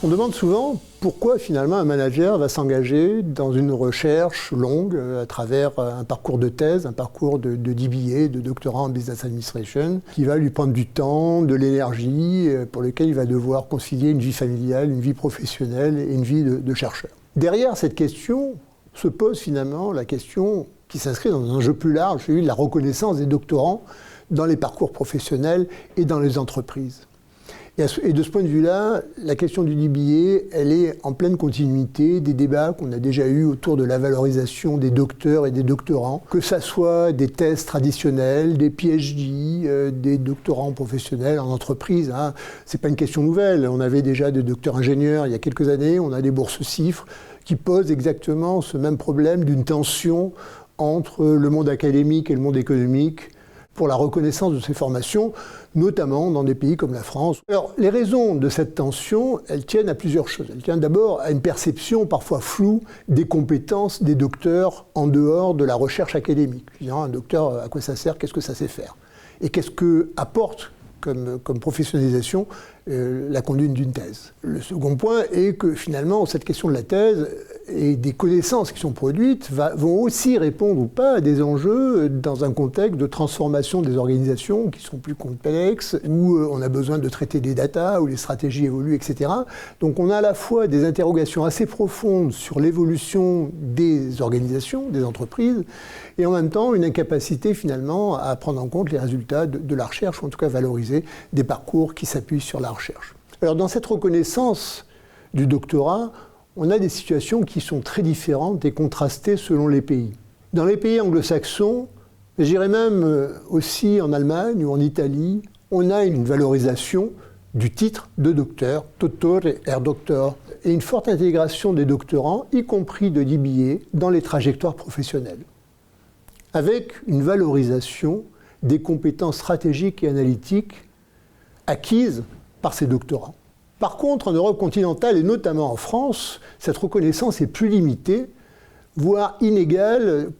On demande souvent pourquoi finalement un manager va s'engager dans une recherche longue à travers un parcours de thèse, un parcours de DBA, de doctorat en Business Administration, qui va lui prendre du temps, de l'énergie, pour lequel il va devoir concilier une vie familiale, une vie professionnelle et une vie de chercheur. Derrière cette question se pose finalement la question qui s'inscrit dans un enjeu plus large, celui de la reconnaissance des doctorants dans les parcours professionnels et dans les entreprises. Et de ce point de vue-là, la question du DBA, elle est en pleine continuité des débats qu'on a déjà eus autour de la valorisation des docteurs et des doctorants, que ça soit des thèses traditionnelles, des PhD, des doctorants professionnels en entreprise. Hein. C'est pas une question nouvelle. On avait déjà des docteurs ingénieurs il y a quelques années, on a des bourses CIFRE qui posent exactement ce même problème d'une tension entre le monde académique et le monde économique pour la reconnaissance de ces formations, notamment dans des pays comme la France. Alors, les raisons de cette tension, elles tiennent à plusieurs choses. Elles tiennent d'abord à une perception parfois floue des compétences des docteurs en dehors de la recherche académique. Un docteur, à quoi ça sert? Qu'est-ce que ça sait faire? Et qu'est-ce que apporte comme professionnalisation la conduite d'une thèse? Le second point est que finalement, cette question de la thèse et des connaissances qui sont produites vont aussi répondre ou pas à des enjeux dans un contexte de transformation des organisations qui sont plus complexes, où on a besoin de traiter des data, où les stratégies évoluent, etc. Donc on a à la fois des interrogations assez profondes sur l'évolution des organisations, des entreprises, et en même temps une incapacité finalement à prendre en compte les résultats de la recherche, ou en tout cas valoriser des parcours qui s'appuient sur la recherche. Alors dans cette reconnaissance du doctorat, on a des situations qui sont très différentes et contrastées selon les pays. Dans les pays anglo-saxons, je dirais même aussi en Allemagne ou en Italie, on a une valorisation du titre de docteur, Doktor et Herr Doktor, et une forte intégration des doctorants, y compris de DBA, dans les trajectoires professionnelles, avec une valorisation des compétences stratégiques et analytiques acquises par ces doctorants. Par contre, en Europe continentale et notamment en France, cette reconnaissance est plus limitée, voire inégale,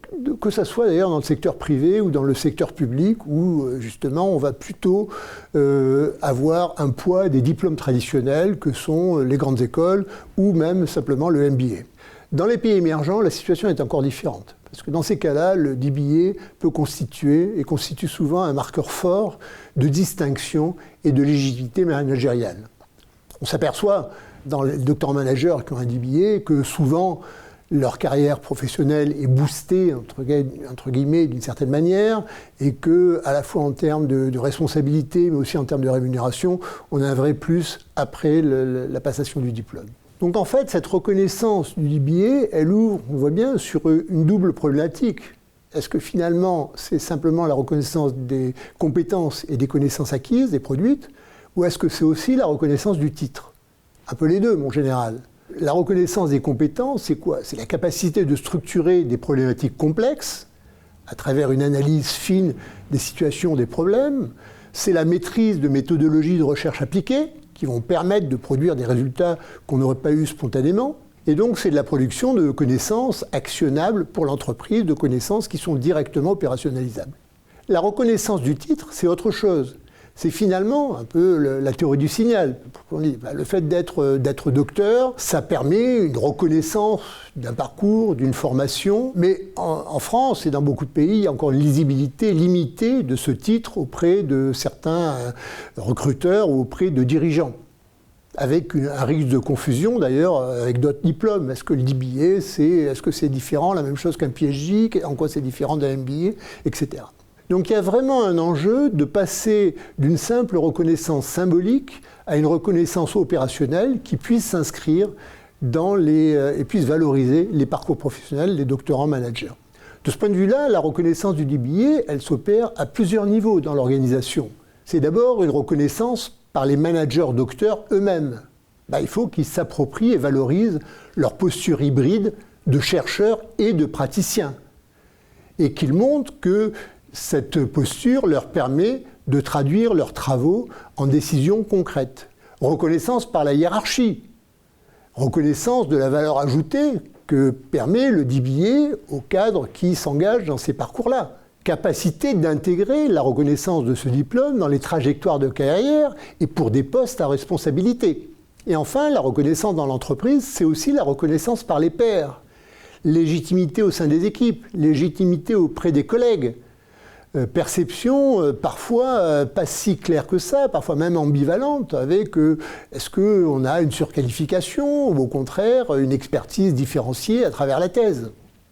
que ce soit d'ailleurs dans le secteur privé ou dans le secteur public, où justement on va plutôt avoir un poids des diplômes traditionnels que sont les grandes écoles ou même simplement le MBA. Dans les pays émergents, la situation est encore différente. Parce que dans ces cas-là, le DBA peut constituer et constitue souvent un marqueur fort de distinction et de légitimité managériale. On s'aperçoit dans les doctorants managers qui ont un DBA que souvent leur carrière professionnelle est boostée entre guillemets d'une certaine manière et que à la fois en termes de responsabilité mais aussi en termes de rémunération, on a un vrai plus après la passation du diplôme. Donc en fait, cette reconnaissance du DBA, elle ouvre, on voit bien, sur une double problématique. Est-ce que finalement c'est simplement la reconnaissance des compétences et des connaissances acquises et produites, ou est-ce que c'est aussi la reconnaissance du titre? Un peu les deux, mon général. La reconnaissance des compétences, c'est quoi? C'est la capacité de structurer des problématiques complexes à travers une analyse fine des situations, des problèmes. C'est la maîtrise de méthodologies de recherche appliquées qui vont permettre de produire des résultats qu'on n'aurait pas eu spontanément. Et donc, c'est de la production de connaissances actionnables pour l'entreprise, de connaissances qui sont directement opérationnalisables. La reconnaissance du titre, c'est autre chose. C'est finalement un peu la théorie du signal. Le fait d'être docteur, ça permet une reconnaissance d'un parcours, d'une formation. Mais en France et dans beaucoup de pays, il y a encore une lisibilité limitée de ce titre auprès de certains recruteurs ou auprès de dirigeants. Avec un risque de confusion d'ailleurs avec d'autres diplômes. Est-ce que le DBA, est-ce que c'est différent, la même chose qu'un PhD? En quoi c'est différent d'un MBA, etc. Donc il y a vraiment un enjeu de passer d'une simple reconnaissance symbolique à une reconnaissance opérationnelle qui puisse s'inscrire et puisse valoriser les parcours professionnels des doctorants managers. De ce point de vue-là, la reconnaissance du DBA, elle s'opère à plusieurs niveaux dans l'organisation. C'est d'abord une reconnaissance par les managers docteurs eux-mêmes. Il faut qu'ils s'approprient et valorisent leur posture hybride de chercheurs et de praticiens. Et qu'ils montrent que cette posture leur permet de traduire leurs travaux en décisions concrètes. Reconnaissance par la hiérarchie. Reconnaissance de la valeur ajoutée que permet le DBA au cadre qui s'engage dans ces parcours-là. Capacité d'intégrer la reconnaissance de ce diplôme dans les trajectoires de carrière et pour des postes à responsabilité. Et enfin, la reconnaissance dans l'entreprise, c'est aussi la reconnaissance par les pairs. Légitimité au sein des équipes, légitimité auprès des collègues. Perception parfois pas si claire que ça, parfois même ambivalente, avec est-ce qu'on a une surqualification ou au contraire une expertise différenciée à travers la thèse.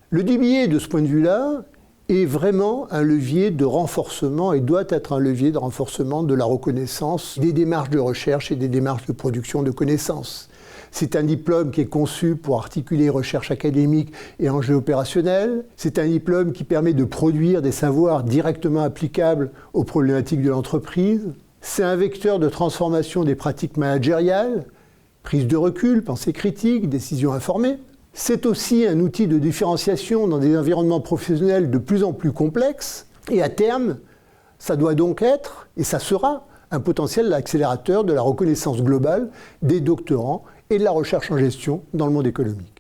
Le DBA, de ce point de vue-là, est vraiment un levier de renforcement et doit être un levier de renforcement de la reconnaissance des démarches de recherche et des démarches de production de connaissances. C'est un diplôme qui est conçu pour articuler recherche académique et enjeux opérationnels. C'est un diplôme qui permet de produire des savoirs directement applicables aux problématiques de l'entreprise. C'est un vecteur de transformation des pratiques managériales, prise de recul, pensée critique, décision informée. C'est aussi un outil de différenciation dans des environnements professionnels de plus en plus complexes. Et à terme, ça doit donc être, et ça sera, un potentiel accélérateur de la reconnaissance globale des doctorants et de la recherche en gestion dans le monde économique.